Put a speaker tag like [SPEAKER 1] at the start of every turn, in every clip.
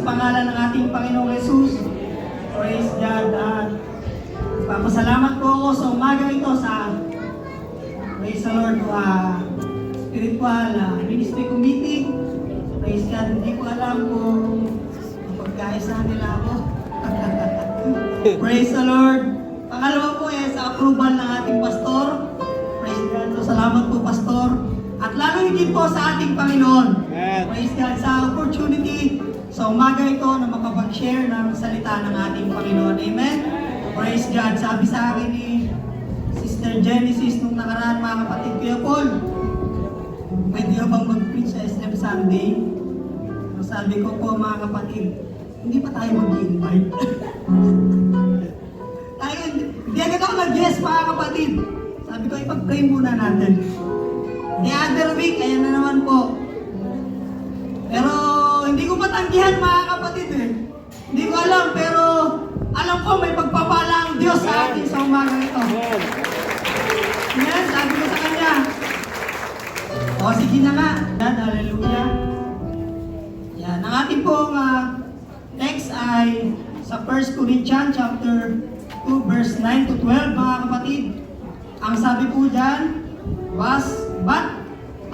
[SPEAKER 1] pangalan ng ating Panginoong Jesus. Praise God. At papasalamat po ako sa umaga ito sa praise the Lord spiritual ministry committee. Praise God. Hindi ko alam kung pagkaisa nila ako. Praise the Lord. Pangalawa po sa approval ng ating pastor. Praise God. So, salamat po, pastor. At lalo higit po sa ating Panginoon. Praise God sa opportunity sa umaga ito na makapag-share ng salita ng ating Panginoon. Amen? Praise God. Sabi sa akin ni Sister Genesis nung nakaraan, mga kapatid, Kuya Paul, pwede ka bang mag-preach sa SM Sunday? Sabi ko po, mga kapatid, hindi pa tayo mag-invite. Hindi agad ako nag-yes, mga kapatid. Sabi ko, ipag-pray muna natin. The other week, ayan na naman po. Pero hindi ko patanggihan, mga kapatid Hindi ko alam, pero alam ko may pagpapala ang Diyos sa atin sa umaga ito. Amen, sabi ko sa kanya. O sige na nga. Hallelujah. Yan, ang ating pong text ay sa 1 Corinthians chapter 2 verse 9 to 12, mga kapatid. Ang sabi po dyan, but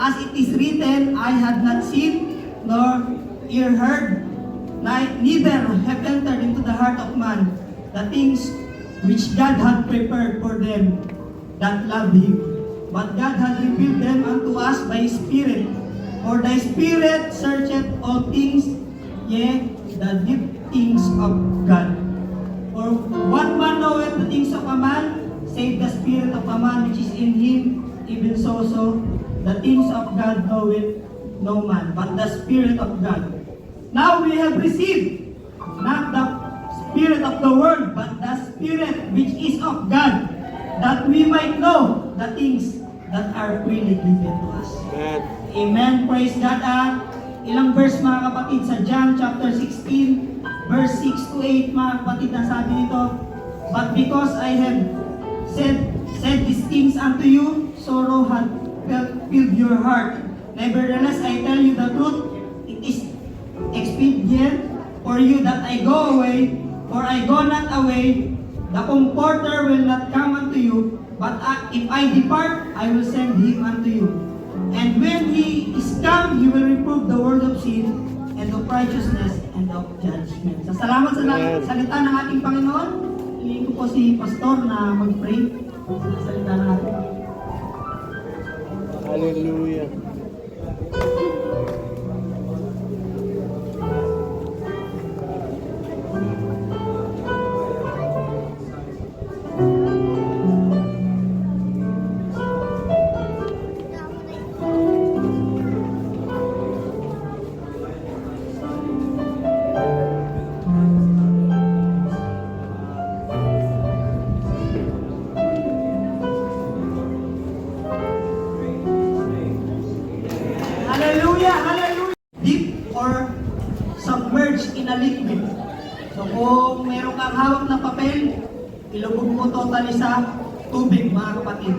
[SPEAKER 1] as it is written, I had not seen nor ear heard, neither have entered into the heart of man the things which God had prepared for them that love Him. But God had revealed them unto us by His Spirit. For the Spirit searcheth all things, yea, the deep things of God. For what man knoweth the things of a man, save the spirit of a man which is in him, even so the things of God knoweth no man, but the Spirit of God. Now we have received not the spirit of the world, but the Spirit which is of God, that we might know the things that are freely given to us. Amen. Amen. Praise God. Ilang verse, mga kapatid, sa John chapter 16, verse 6 to 8, mga kapatid, na sabi nito, but because I have said these things unto you, sorrow hath filled your heart. Nevertheless, I tell you the truth, it is expedient for you that I go away, for I go not away, the Comforter will not come unto you, but if I depart, I will send him unto you. And when he is come, he will reprove the world of sin, and of righteousness, and of judgment. Sa salamat sa salita ng ating Panginoon, hingin ko po si Pastor na mag-pray sa salita ng ating Panginoon.
[SPEAKER 2] Hallelujah.
[SPEAKER 1] Deep or submerged in a liquid. So kung meron kang hawak na papel, ilubog mo totally sa tubig, mga kapatid.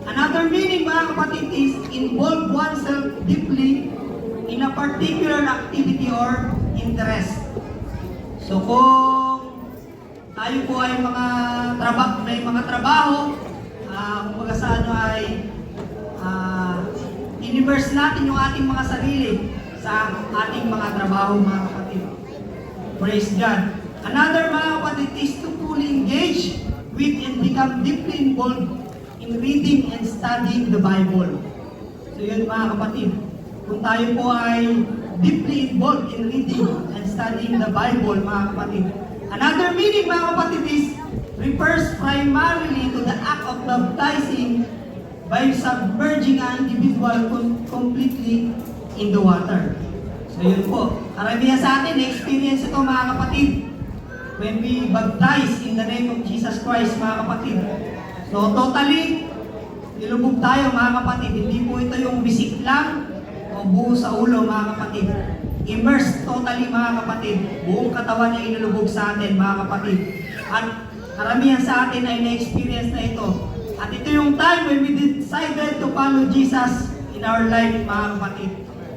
[SPEAKER 1] Another meaning, mga kapatid, is involve oneself deeply in a particular activity or interest. So kung tayo po ay may mga trabaho, kumbaga sa ay in-immerse natin yung ating mga sarili sa ating mga trabaho, mga kapatid. Praise God. Another, mga kapatid, is to fully engage with and become deeply involved in reading and studying the Bible. So yun, mga kapatid, kung tayo po ay deeply involved in reading and studying the Bible, mga kapatid. Another meaning, mga kapatid, refers primarily to the act of baptizing by submerging an individual completely in the water. So yun po. Karamihan sa atin, experience ito, mga kapatid. When we baptize in the name of Jesus Christ, mga kapatid. So totally, nilubog tayo, mga kapatid. Hindi po ito yung bisik lang o buo sa ulo, mga kapatid. Immersed totally, mga kapatid. Buong katawan ay inilubog sa atin, mga kapatid. At karamihan sa atin ay na-experience na ito. At ito yung time when we decided to follow Jesus in our life, mga kapatid.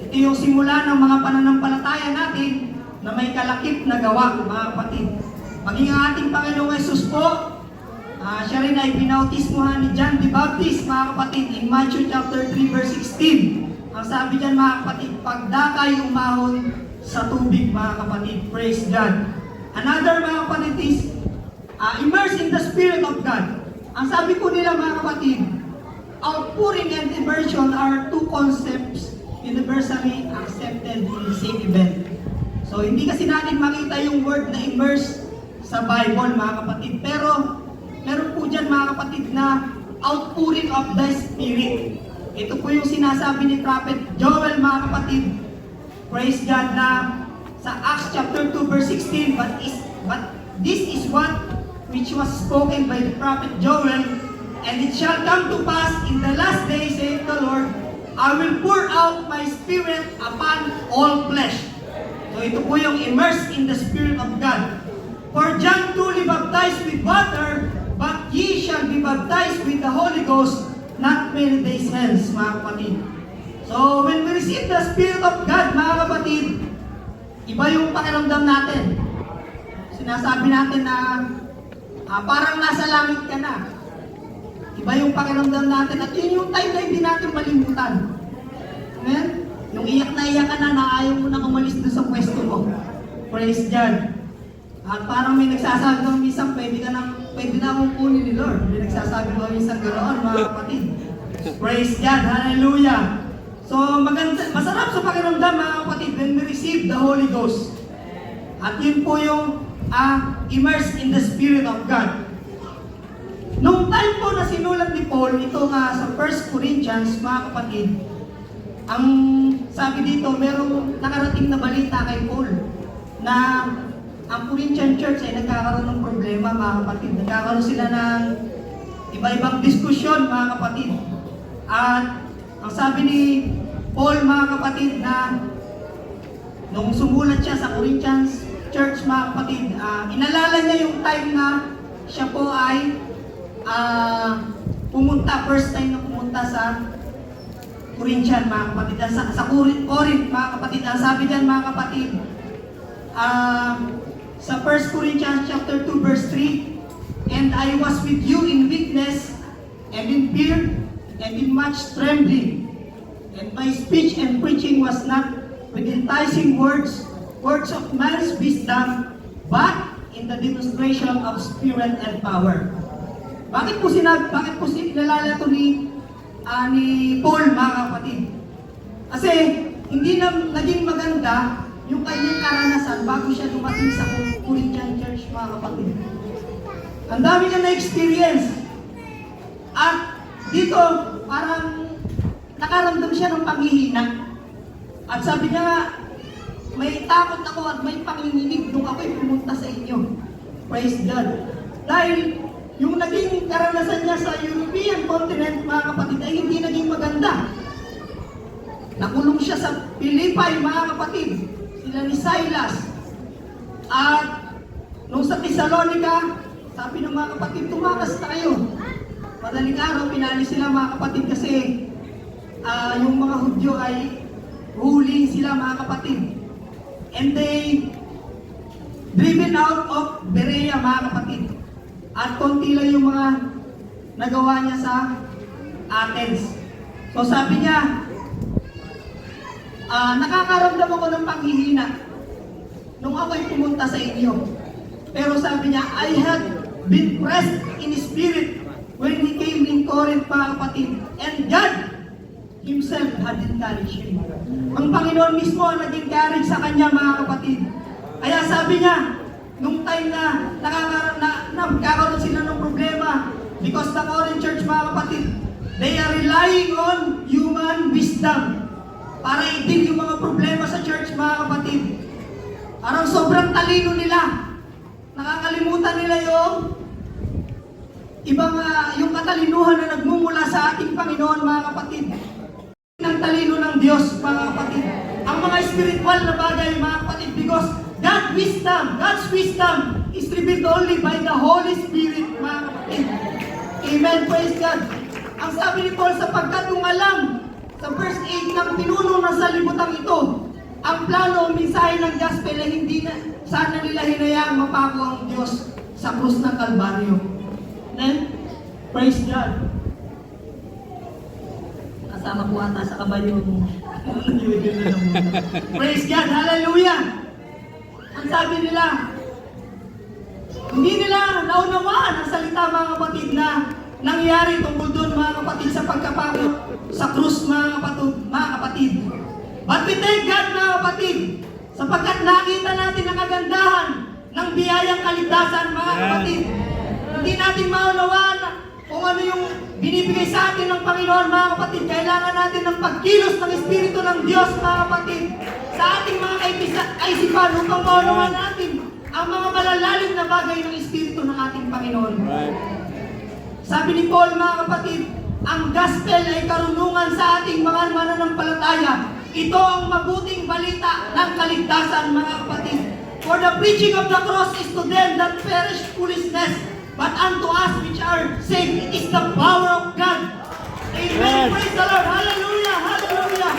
[SPEAKER 1] Ito yung simula ng mga pananampalataya natin na may kalakip na gawa, mga kapatid. Maging ang ating Panginoong Yesus po, siya rin ay binautismuhan ni John the Baptist, mga kapatid, in Matthew chapter 3 verse 16. Ang sabi diyan, mga kapatid, pagdakay umahon sa tubig, mga kapatid. Praise God. Another, mga kapatid, is immerse in the Spirit of God. Ang sabi ko nila, mga kapatid, outpouring and immersion are two concepts universally accepted in the same event. So, hindi kasi natin makita yung word na immerse sa Bible, mga kapatid. Pero, meron po dyan, mga kapatid, na outpouring of the Spirit. Ito po yung sinasabi ni Prophet Joel, mga kapatid. Praise God, na sa Acts chapter 2 verse 16, but this is what which was spoken by the prophet Joel, and it shall come to pass in the last days, saith the Lord, I will pour out my Spirit upon all flesh. So ito po yung immersed in the Spirit of God. For John truly baptized with water, but ye shall be baptized with the Holy Ghost not many days hence, mga kapatid. So when we receive the Spirit of God, mga kapatid, iba yung pakiramdam natin. Sinasabi natin na parang nasa langit ka na. Iba yung pakiramdam natin at yun yung time na hindi natin malimutan. Amen? Yung iyak ka na ayaw mo na umalis doon sa pwesto mo. Praise God. At parang may nagsasabi ng minsan, pwede na akong kunin ni Lord. May nagsasabi ng minsan ganoon, mga kapatid. Praise God. Hallelujah. So, masarap sa pakiramdam, mga kapatid, when we receive the Holy Ghost. At yun po yung immersed in the Spirit of God. Nung time po na sinulat ni Paul, ito nga sa 1 Corinthians, mga kapatid, ang sabi dito, merong nakarating na balita kay Paul na ang Corinthian Church ay nagkakaroon ng problema, mga kapatid. Nagkakaroon sila ng iba-ibang diskusyon, mga kapatid. At ang sabi ni Paul, mga kapatid, na nung sumulat siya sa Corinthians Church, mga kapatid, inalala niya yung time na siya po ay first time na pumunta sa Corinthian, mga kapatid. Sa Corinth, mga kapatid. Ang sabi diyan, mga kapatid, sa 1 Corinthians chapter 2 verse 3, and I was with you in weakness and in fear and in much trembling, and my speech and preaching was not with enticing words of man's wisdom, but in the demonstration of spirit and power. Bakit po sinalala ito ni Paul, mga kapatid? Kasi hindi na naging maganda yung kanyang karanasan bago siya dumating sa Corinthian Church, mga kapatid. Ang dami niya na-experience. At dito, parang nakaramdam siya ng panghihina. At sabi niya, may takot ako at may panginginig nung ako'y pumunta sa inyo. Praise God. Dahil yung naging karanasan niya sa European continent, mga kapatid, ay hindi naging maganda. Nakulong siya sa Pilipay, mga kapatid. Sila ni Silas. At nung sa Thessalonica, sabi ng mga kapatid, tumakas tayo. Madaling araw, pinali sila, mga kapatid, kasi yung mga Hudyo ay huli sila, mga kapatid. And they driven out of Berea, mga kapatid. At konti lang yung mga nagawa niya sa Athens. So sabi niya, nakakaramdam ako ng panghihina nung ako'y pumunta sa inyo. Pero sabi niya, I had been pressed in spirit when he came in Corinth, mga kapatid. And God Himself had encouraged him. Ang Panginoon mismo ang nag-encourage sa kanya, mga kapatid. Kaya sabi niya, nung time na nagkakaroon sila ng problema, because the Corinth Church, mga kapatid, they are relying on human wisdom para i-deal yung mga problema sa church, mga kapatid. Parang sobrang talino nila. Nakakalimutan nila yung yung katalinuhan na nagmumula sa ating Panginoon, mga kapatid. Ng talino ng Diyos, mga kapatid. Ang mga spiritual na bagay, mga kapatid, because God's wisdom is revealed only by the Holy Spirit, mga kapatid. Amen, praise God. Ang sabi ni Paul, sapagkat kung alam, sa verse 8, ng pinuno ng salibutang ito, ang plano o mensahe ng gospel ay hindi na sana nila hinayaang mapako ang Diyos sa krus ng Kalbaryo. Amen? Praise God. Kasama po ata sa kabayo. Praise God. Hallelujah. Ang sabi nila, hindi nila naunawaan ang salita, mga kapatid, na nangyari tungkol doon, mga kapatid, sa pagkapako sa krus, mga kapatid. But we thank God, mga kapatid, sapagkat nakita natin ang kagandahan ng biyayang kaligtasan, mga kapatid. Hindi natin maunawaan kung ano yung binibigay sa atin ng Panginoon, mga kapatid. Kailangan natin ng pagkilos ng Espiritu ng Diyos, mga kapatid, sa ating mga kaisipan upang maunawaan natin ang mga malalalim na bagay ng Espiritu ng ating Panginoon. Sabi ni Paul, mga kapatid, ang gospel ay karunungan sa ating mga mananampalataya. Ito ang mabuting balita ng kaligtasan, mga kapatid. For the preaching of the cross is to them that perish foolishness, but unto us which are saved, it is the power of God. Amen. Praise the Lord. Hallelujah. Hallelujah.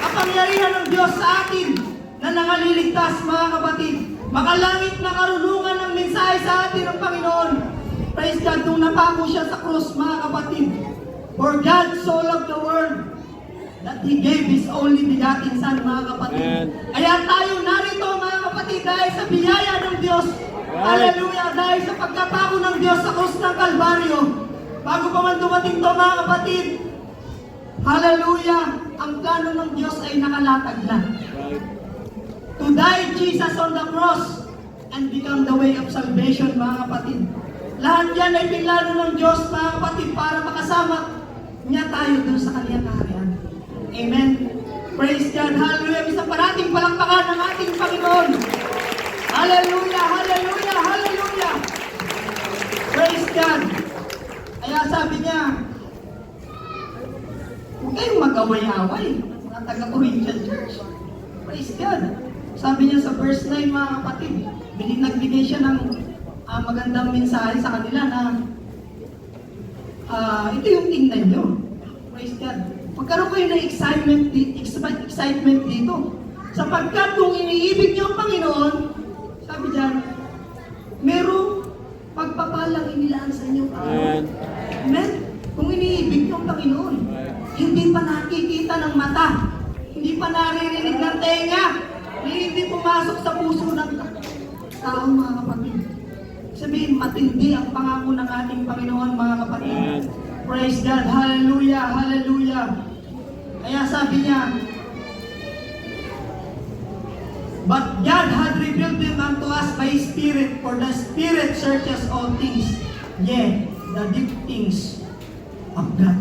[SPEAKER 1] Kapangyarihan ng Diyos sa atin na nangaliligtas, mga kapatid. Makalangit na karunungan ng mensahe sa atin ng Panginoon. Praise God, nung napako siya sa krus, mga kapatid. For God so loved the world that He gave His only begotten Son, mga kapatid. Kaya tayo narito, mga kapatid, dahil sa biyaya ng Diyos. Hallelujah! Dahil sa pagkapako ng Diyos sa krus ng Kalbaryo. Bago pa man dumating to, mga kapatid, hallelujah! Ang plano ng Diyos ay nakalatag na. To die Jesus on the cross and become the way of salvation, mga kapatid. Lahat yan ay pinlano ng Diyos, mga kapatid, para makasama niya tayo dun sa kaniyang kaharian. Amen. Praise God. Hallelujah. Isang parating palakpakan ng ating Panginoon. Hallelujah. Hallelujah. Hallelujah. Praise God. Kaya sabi niya, huwag kayong mag-away-away, mga taga-Corinthian Church. Praise God. Sabi niya sa verse 9, mga kapatid, nagbigay siya ng magandang mensahe sa kanila na ito yung tingnan nyo. Praise God. Magkaroon kayo ng excitement dito. Sapagkat kung iniibig niyo ang Panginoon, sabi dyan, merong pagpapalang inilaan sa inyo. Amen? Kung iniibig niyo ang Panginoon, hindi pa nakikita ng mata, hindi pa naririnig ng tenga, hindi pumasok sa puso ng tao, mga kapatid. Sabihin, matindi ang pangako ng ating Panginoon, mga kapatid. Praise God. Hallelujah. Hallelujah. Kaya sabi niya, but God had revealed them unto us by His Spirit, for the Spirit searches all things, yea, the deep things of God.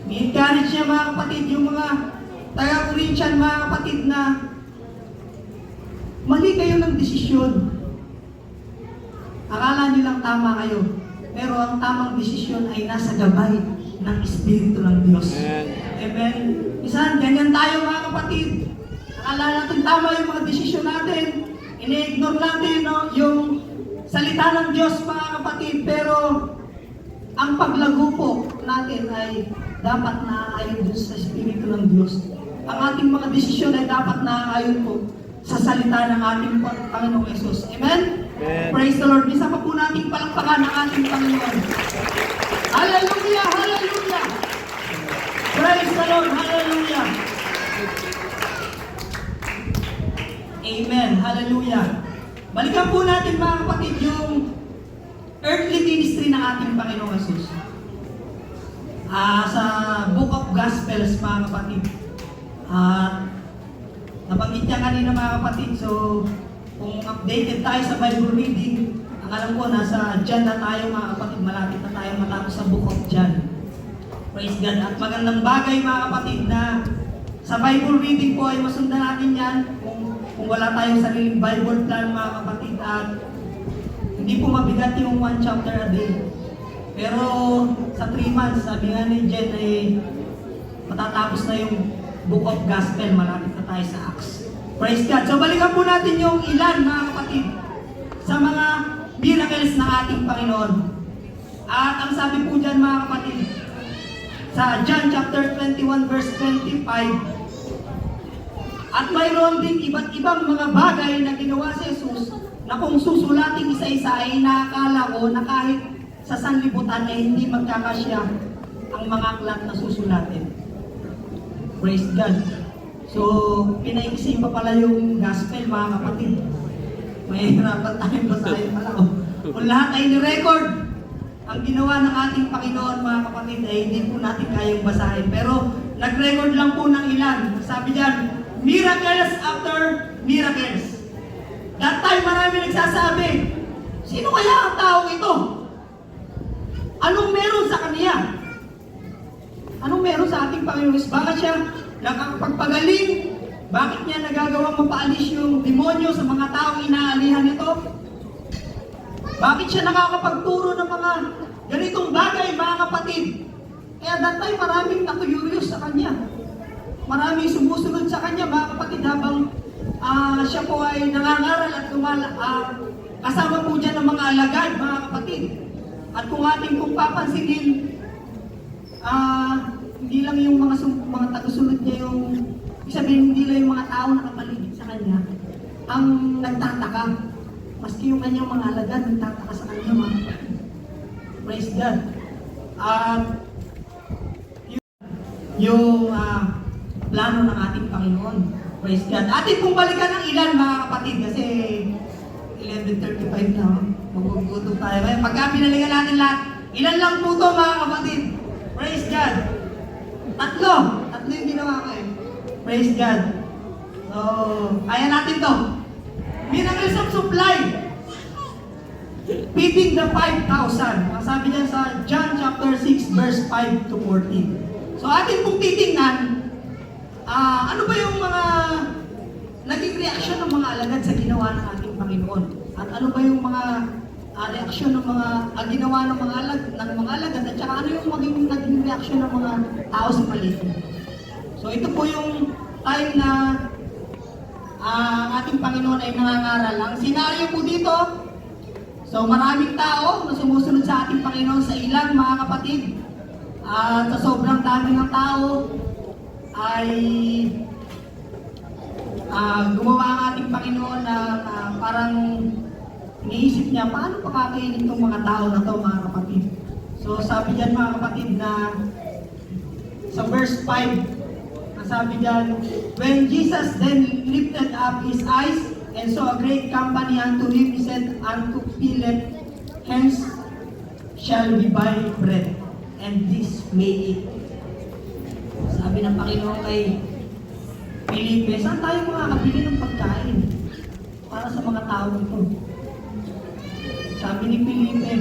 [SPEAKER 1] Ni-encourage niya, mga kapatid, yung mga taga-Corinthian, mga kapatid, na mali kayo ng desisyon. Akala niyo lang tama kayo. Pero ang tamang desisyon ay nasa gabay ng Espiritu ng Diyos. Amen. Minsan, ganyan tayo, mga kapatid. Akala natin tama yung mga desisyon natin. Ini-ignore natin yung salita ng Diyos, mga kapatid. Pero ang paglago po natin ay dapat naaayon dun sa Espiritu ng Diyos. Ang ating mga desisyon ay dapat naaayon po sa salita ng ating Panginoong Yesus. Amen? Amen. Praise the Lord. Isa pa po nating palakpakan ng ating Panginoon. Hallelujah! Hallelujah! Praise the Lord! Hallelujah! Amen! Hallelujah! Balikan po natin, mga kapatid, yung earthly ministry ng ating Panginoong Yesus. Sa Book of Gospels, mga kapatid. Nabanggit niya kanina, mga kapatid. So, kung updated tayo sa Bible reading, ang alam ko, nasa John na tayo, mga kapatid. Malapit na tayo matapos sa Book of John. Praise God. At magandang bagay, mga kapatid, na sa Bible reading po ay masundan natin yan. Kung wala tayong sariling Bible plan, mga kapatid, at hindi po mabigat yung 1 chapter a day. Pero sa 3 months, sabi nga ni Jen, ay matatapos na yung Book of Gospel. Malapit na tayo sa Acts. Praise God. So balikan po natin yung ilan, mga kapatid, sa mga miracles ng ating Panginoon. At ang sabi po dyan, mga kapatid, sa John chapter 21 verse 25, At mayroon din iba't ibang mga bagay na ginawa si Jesus na kung susulating isa-isa ay nakakala ko na kahit sa sanlibutan ay hindi magkakasya ang mga aklat na susulatin. Praise God. So, pinaiksi pa pala yung gospel, mga kapatid. Mahirapan tayong basahin pala. Kung lahat ay ni-record, ang ginawa ng ating Panginoon, mga kapatid, ay hindi po natin kayang basahin. Pero, nag-record lang po ng ilan. Sabi diyan, miracles after miracles. That time, marami nagsasabi, sino kaya ang taong ito? Anong meron sa kanya? Anong meron sa ating Panginoon? Bakit siya nakakapagpagaling? Bakit niya nagagawang mapaalis yung demonyo sa mga taong inaalihan nito? Bakit siya nakakapagturo ng mga ganitong bagay, mga kapatid? Kaya that time, maraming nakuyurious sa kanya. Maraming sumusunod sa kanya, mga kapatid, habang siya po ay nangangaral at kasama po dyan ng mga alagad, mga kapatid. At kung ating kung papansinin, hindi lang yung mga tagusunod niya yung, sabihin, hindi lang yung mga tao nakapaligid sa kanya ang nagtataka. Maski yung kanyang mga alagad, nagtataka sa kanya, mga kapatid. Praise God. Yung plano ng ating Panginoon. Praise God. Atin pong balikan ng ilan, mga kapatid, kasi 11:35 na, magugutom tayo. Ngayon, pagka pinalikan natin lahat, ilan lang po ito, mga kapatid. Praise God. Tatlo yung ginawa ko eh. Praise God. So, kaya natin to. Miracles of supply. Feeding the 5,000. Ang sabi niya sa John chapter 6 verse 5 to 14. So atin pong titingnan, ano ba yung mga naging reaksyon ng mga alagad sa ginawa ng ating Panginoon? At ano ba yung mga reaksyon ng mga ginawa ng mga alagad at saka ano yung naging reaksyon ng mga tao sa paligid? So ito po yung time na ating Panginoon ay nangangaral. Ang senaryo po dito, so maraming tao na sumusunod sa ating Panginoon sa ilang, mga kapatid. At sa sobrang dami ng tao ay gumawa ang ating Panginoon na parang iniisip niya, paano pakakainin itong mga tao na to, mga kapatid? So sabi diyan, mga kapatid, na sa verse 5, sabi diyan, when Jesus then lifted up his eyes and saw a great company unto him, he said unto Philip, hence shall we buy bread, and this may eat. Sabi ng Panginoon kay Felipe, saan tayo makakabili ng pagkain para sa mga tao ito? Sabi ni Felipe,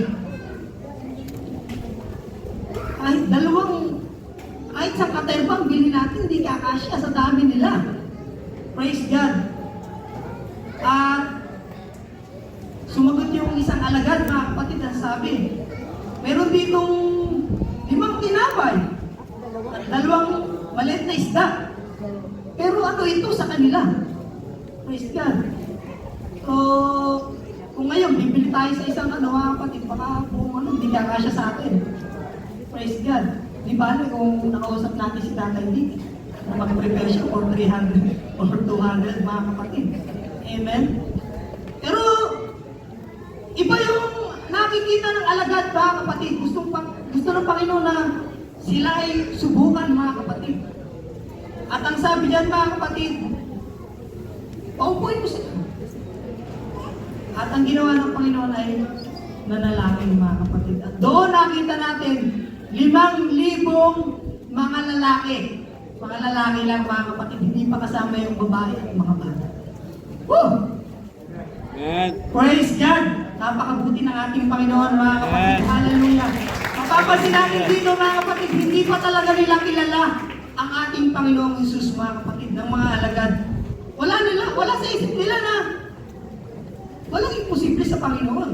[SPEAKER 1] kahit sa katerbang bilhin natin, hindi kakasya sa dami nila. Praise God. At sumagot yung isang alagad, mga kapatid, ang sabi, meron ditong 5 tinapay at 2 maliit na isda. Pero ano ito sa kanila? Praise God. So, kung ngayon, bibili tayo sa isang mga kapatid, baka kung hindi kakasya sa atin. Praise God. Di ba kung nakausap natin si Tatay Dick, na mag-prepare siya for 300 or 200, mga kapatid. Amen? Pero, iba yung nakikita ng alagad, mga kapatid. Gusto ng Panginoon na sila ay subukan, mga kapatid. At ang sabi diyan, mga kapatid, paupuin mo sila. At ang ginawa ng Panginoon ay nanalangin, mga kapatid. At doon nakita natin 5,000 mga lalaki. Mga lalaki lang, mga kapatid. Hindi pa kasama yung babae at mga bata. Woo! Praise God! Napakabuti ng ating Panginoon, mga kapatid. Hallelujah! Mapapansin natin dito, mga kapatid, hindi pa talaga nila kilala ang ating Panginoong Jesus, mga kapatid, ng mga alagad. Wala sa isip nila na walang imposible sa Panginoon.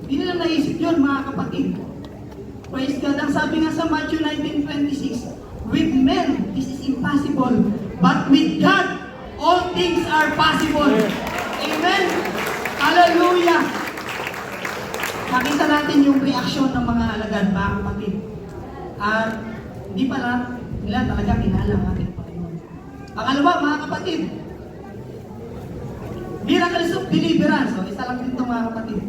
[SPEAKER 1] Hindi nila naisip yun, mga kapatid. Praise God. Ang sabi nga sa Matthew 19:26, with men, this is impossible. But with God, all things are possible. Amen? Hallelujah! Nakita natin yung reaksyon ng mga alagad, mga kapatid. At hindi pala nila talaga kilala ang ating Panginoon. Pangalawa, mga kapatid, Miracles of deliverance. So, isa lang dito mga kapatid.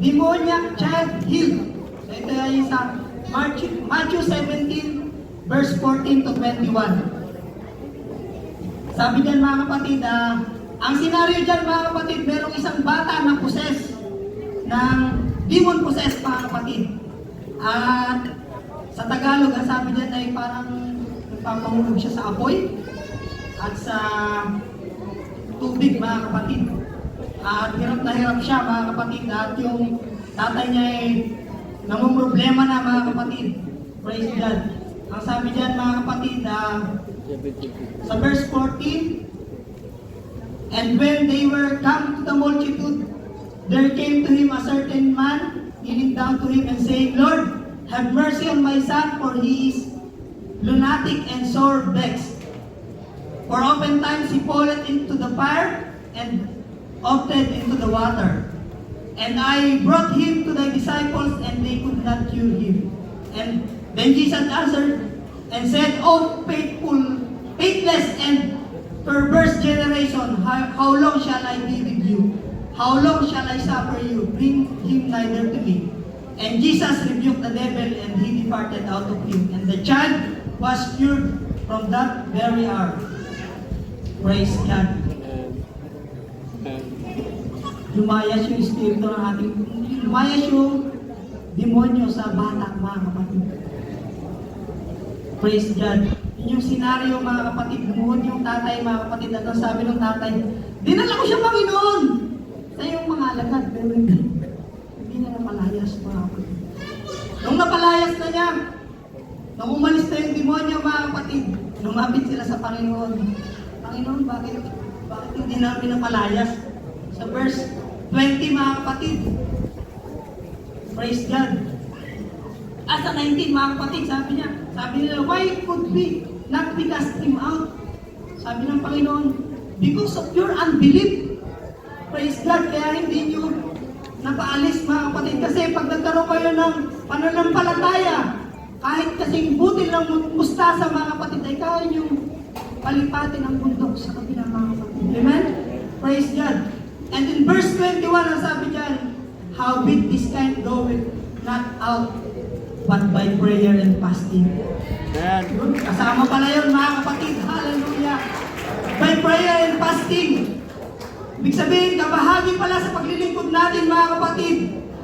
[SPEAKER 1] Demoniac child healed. So, ito ay sa Matthew 17, verse 14 to 21. Sabi diyan mga kapatid, ang senaryo diyan mga kapatid, merong isang bata na possess ng demon possessed mga kapatid. At sa Tagalog, ang sabi diyan ay parang nagpapahulog siya sa apoy at sa tubig mga kapatid. At hirap na hirap siya mga kapatid. At yung tatay niya ay namumroblema na mga kapatid. Praise God. Ang sabi diyan mga kapatid, sa verse 14, and when they were come to the multitude, there came to him a certain man, kneeling down to him and saying, Lord, have mercy on my son, for he is lunatic and sore vexed. For oftentimes he falleth into the fire, and often into the water. And I brought him to thy disciples, and they could not cure him. And then Jesus answered and said, O faithless and perverse generation, how long shall I be with you? How long shall I suffer you? Bring him neither to me. And Jesus rebuked the devil, and he departed out of him. And the child was cured from that very hour. Praise God. Lumayas yung espiritu ng ating, lumayas yung demonyo sa bata mga kapatid. Praise God. Yung senaryo mga kapatid, lumuhod yung tatay mga kapatid, at ang sabi ng tatay, dinala ko siya Panginoon sa yung mga alagad, pero hindi na napalayas mga kapatid. Nung napalayas na niya, nung umalis na yung demonyo mga kapatid, lumapit sila sa Panginoon. Panginoon, bakit hindi namin napalayas? Sa verse 20 mga kapatid. Praise God. Sa 19 mga kapatid, sabi nila, why could we not be cast him out? Sabi ng Panginoon, because of your unbelief. Praise God, kaya hindi nyo napaalis mga kapatid. Kasi pag nagkaroon kayo ng pananampalataya, kahit kasing butil ng mustasa mga kapatid, ay kaya nyo palipatin ang bundok sa kabilang mga kapatid. Amen? Praise God. And in verse 21, ang sabi dyan, howbeit this kind goeth not out but by prayer and fasting.
[SPEAKER 2] Amen.
[SPEAKER 1] Kasama pala yun mga kapatid. Hallelujah. By prayer and fasting. Ibig sabihin, kabahagi pala sa paglilingkod natin mga kapatid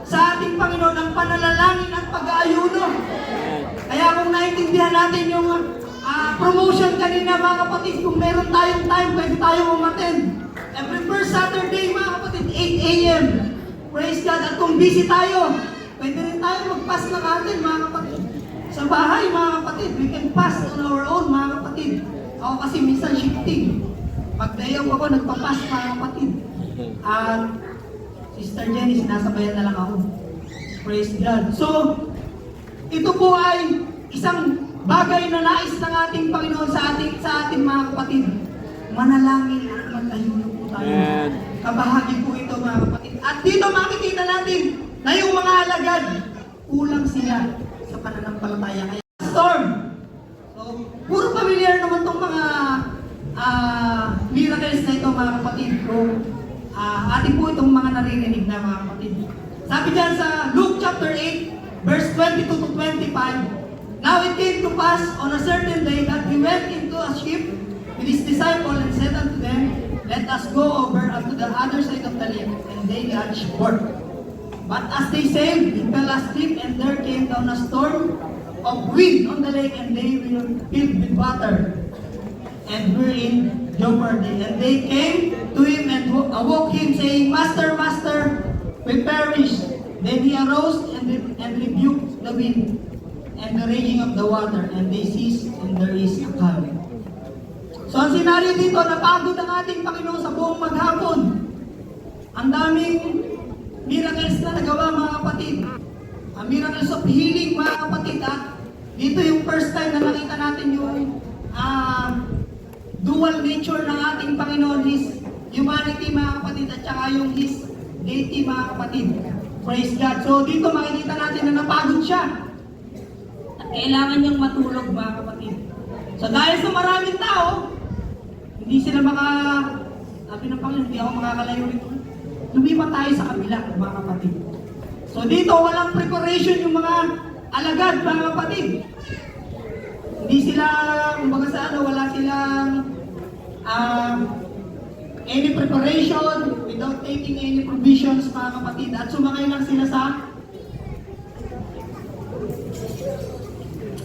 [SPEAKER 1] sa ating Panginoon ang pananalangin at pag-aayuno. Kaya kung naintindihan natin yung promotion kanina mga kapatid, kung meron tayong time, pwede tayong umattend. Every first Saturday mga kapatid, 8 a.m. Praise God. At kung busy tayo, pwede rin tayo mag-pass ng atin mga kapatid. Sa bahay mga kapatid, we can pass on our own mga kapatid. Ako kasi minsan shifting. Pag dayaw ako, nagpa-pass mga kapatid. At Sister Jenny, sinasabayan na lang ako. Praise God. So, ito po ay isang bagay na nais ng ating Panginoon sa ating mga kapatid. Manalangin at mag-ayuno po tayo.
[SPEAKER 2] Amen.
[SPEAKER 1] Kabahagi po ito mga kapatid. At dito makikita natin na yung mga alagad, kulang sila sa pananampalataya. Kaya storm. So, puro familiar naman tong mga miracles na ito mga kapatid. So, ating po itong mga naririnig na mga kapatid. Sabi dyan sa Luke chapter 8, verse 22 to 25, now it came to pass on a certain day that he went into a ship with his disciples and said unto them, let us go over unto the other side of the lake. And they lodged forth. But as they sailed, he fell asleep, and there came down a storm of wind on the lake, and they were filled with water, and were in jeopardy. And they came to him and awoke him, saying, Master, Master, we perish. Then he arose and rebuked the wind and the raging of the water, and they ceased, and there is a calm. So ang senaryo dito, napagod ang ating Panginoon sa buong maghapon. Ang daming miracles na nagawa mga kapatid. Miracles of healing mga kapatid. At dito yung first time na nakita natin yung dual nature ng ating Panginoon, His humanity mga kapatid, at saka yung His deity mga kapatid. Praise God. So dito makikita natin na napagod siya. At kailangan niyang matulog mga kapatid. So dahil sa maraming tao, hindi sila Sabi ng Panginoon, hindi ako makakalayo rito. Lumipat tayo sa kabila, mga kapatid. So dito, walang preparation yung mga alagad, mga kapatid. Hindi sila, kumbaga sa ano, wala silang any preparation, without taking any provisions, mga kapatid. At sumakay lang sila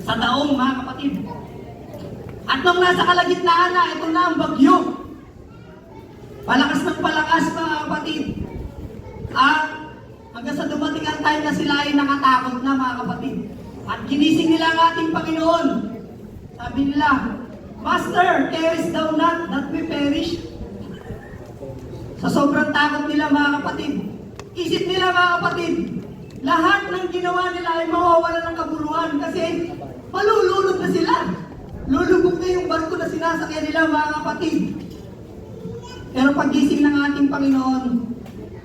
[SPEAKER 1] sa daong, mga kapatid. At nung nasa kalagitnaan na, ito na ang bagyo. Palakas ng palakas, mga kapatid. At hanggang sa dumating ang time na sila ay nakatakot na, mga kapatid. At ginising nila ang ating Panginoon. Sabi nila, Master, carest thou not that we perish? Sa sobrang takot nila, mga kapatid, isip nila, mga kapatid, lahat ng ginawa nila ay mawawala ng kabuluhan kasi malulunod na sila. Lulubog na yung barko na sinasakyan nila, mga kapatid. Pero paggising ng ating Panginoon,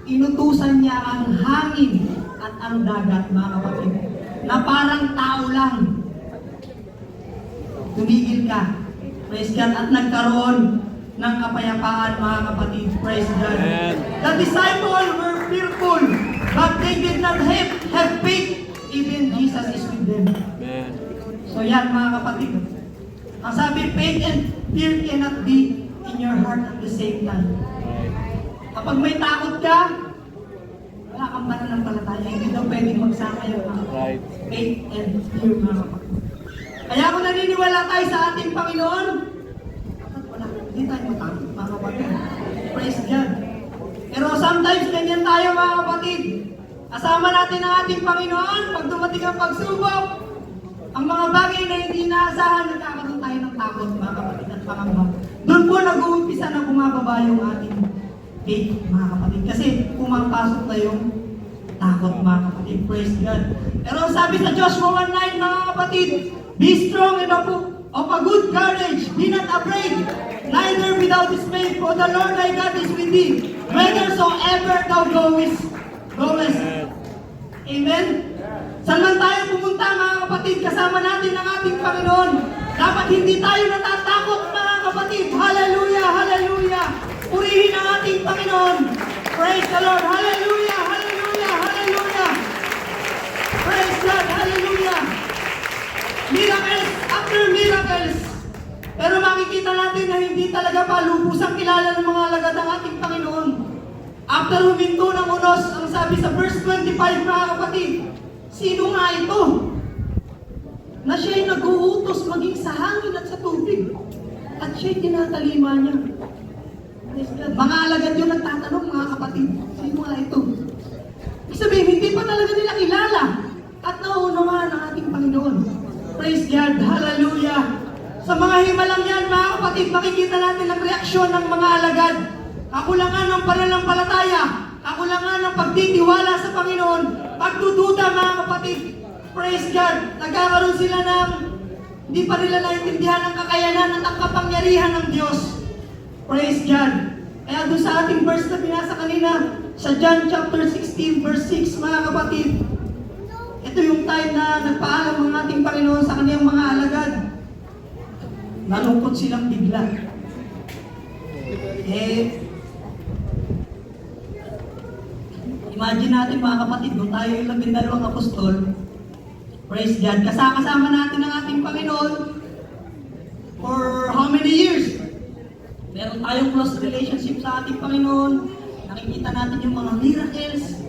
[SPEAKER 1] inutusan niya ang hangin at ang dagat, mga kapatid, na parang tao lang. Tumigil ka. Praise God. At nagkaroon ng kapayapaan, mga kapatid. Praise God. Amen. The disciples were fearful, but they did not have faith. Even Jesus is with them. Amen. So yan, mga kapatid. Ang sabi, faith and fear cannot be in your heart at the same time. Kapag may takot ka, wala kang pananampalataya. Hindi daw pwedeng magsama yung faith and fear, mga kapatid. Kaya kung naniniwala tayo sa ating Panginoon, wala, hindi tayo matakot, mga kapatid. Praise God. Pero sometimes, ganyan tayo, mga kapatid. Kasama natin ang ating Panginoon, pag dumating ang pagsubok, ang mga bagay na hindi naasahan, nagkakaroon tayo ng takot, mga kapatid, at pangamba. Doon po nag-uumpisa na bumababa yung ating faith, mga kapatid. Kasi pumapasok na yung takot, mga kapatid. Praise God. Pero sabi sa Joshua 1:9, mga kapatid, be strong and of a good courage. Be not afraid, neither without dismay, for the Lord thy God is with thee, whithersoever thou goest. Amen? Saan man tayo pumunta, mga kapatid, kasama natin ang ating Panginoon. Dapat hindi tayo natatakot, mga kapatid. Hallelujah, hallelujah. Purihin ang ating Panginoon. Praise the Lord. Hallelujah, hallelujah, hallelujah. Praise God, hallelujah. Miracles after miracles. Pero makikita natin na hindi talaga palubusang kilala ng mga alagad ng ating Panginoon. After huminto ng unos, ang sabi sa verse 25, mga kapatid, sino nga ito? Na siya'y nag-uutos maging sa hangin at sa tubig. At siya'y tinatalima niya. Mga alagad yun nagtatanong, mga kapatid, sino nga ito? Ibig sabihin, hindi pa talaga nila kilala at nauunawaan ang ating Panginoon. Praise God, hallelujah. Sa mga himalang yan, mga kapatid, makikita natin ang reaksyon ng mga alagad. Kakulangan ng pananampalataya, kakulangan ng pagtitiwala sa Panginoon, pagdududa, mga kapatid. Praise God, nagkakaroon sila ng hindi pa nila naintindihan ang kakayanan at ang kapangyarihan ng Diyos. Praise God. Kaya doon sa ating verse na binasa kanina, sa John chapter 16, verse 6, mga kapatid, ito yung time na nagpaalam ang ating Panginoon sa kaniyang mga alagad. Nalungkot silang bigla. Imagine natin, mga kapatid, kung tayo yung 12 apostol, praise God, kasama natin ang ating Panginoon for how many years? Meron tayong close relationship sa ating Panginoon. Nakikita natin yung mga miracles.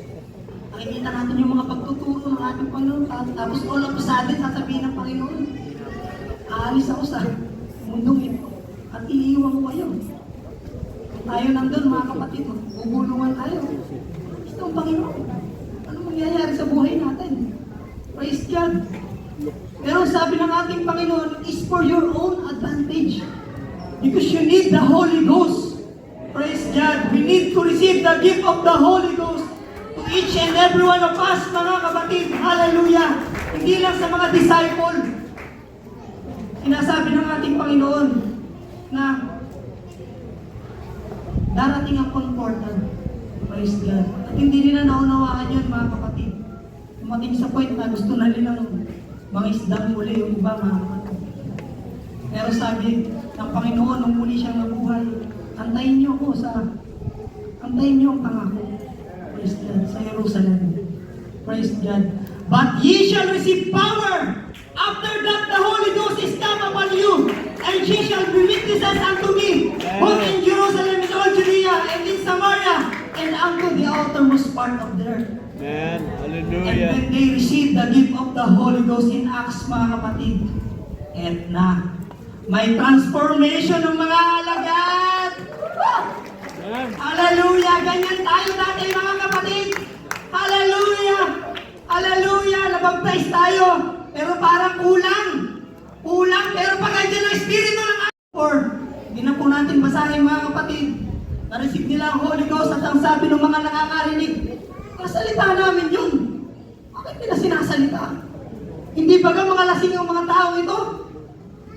[SPEAKER 1] Nakikita natin yung mga pagtuturo ng ating Panginoon. Tapos all of a sudden, sasabihin ng Panginoon, aalis ako sa mundong ito at iiwan ko kayo. Kung tayo nandun, mga kapatid, bubulungan tayo. Ito ang Panginoon. Ano mangyayari sa buhay natin? Praise God. Pero sabi ng ating Panginoon, is for your own advantage. Because you need the Holy Ghost. Praise God. We need to receive the gift of the Holy Ghost to each and every one of us, mga kapatid. Hallelujah. Hindi lang sa mga disciple. Sinasabi ng ating Panginoon na darating ang comforter. Praise God. At hindi nila naunawaan yun, mga kapatid. Dumating sa point na gusto na nilang mga isdang muli yung iba, mga kapatid. Pero sabi ng Panginoon, nung muli siyang nabuhay, antayin niyo ang pangako. Praise God, sa Jerusalem. Praise God. But ye shall receive power. After that, the Holy Ghost is come upon you, and ye shall be witnesses unto me, both in Jerusalem and all Judea, and in Samaria, and unto the outermost part of the earth.
[SPEAKER 2] Amen.
[SPEAKER 1] And
[SPEAKER 2] Hallelujah.
[SPEAKER 1] when they received the gift of the Holy Ghost in Acts, mga kapatid, and na, may transformation ng mga alagad.
[SPEAKER 2] Amen.
[SPEAKER 1] Hallelujah! Ganyan tayo dati, mga kapatid. Hallelujah! Hallelujah! Nabaptize tayo. Pero parang kulang. Kulang. Pero pag andyan ang Espiritu ng or, hindi na po natin basahin, mga kapatid. Na-receive nila ang Holy Ghost at ang sabi ng mga nakakarinig, kasalita namin yun. Bakit nila sinasalita? Hindi ba mga lasing ang mga tao ito?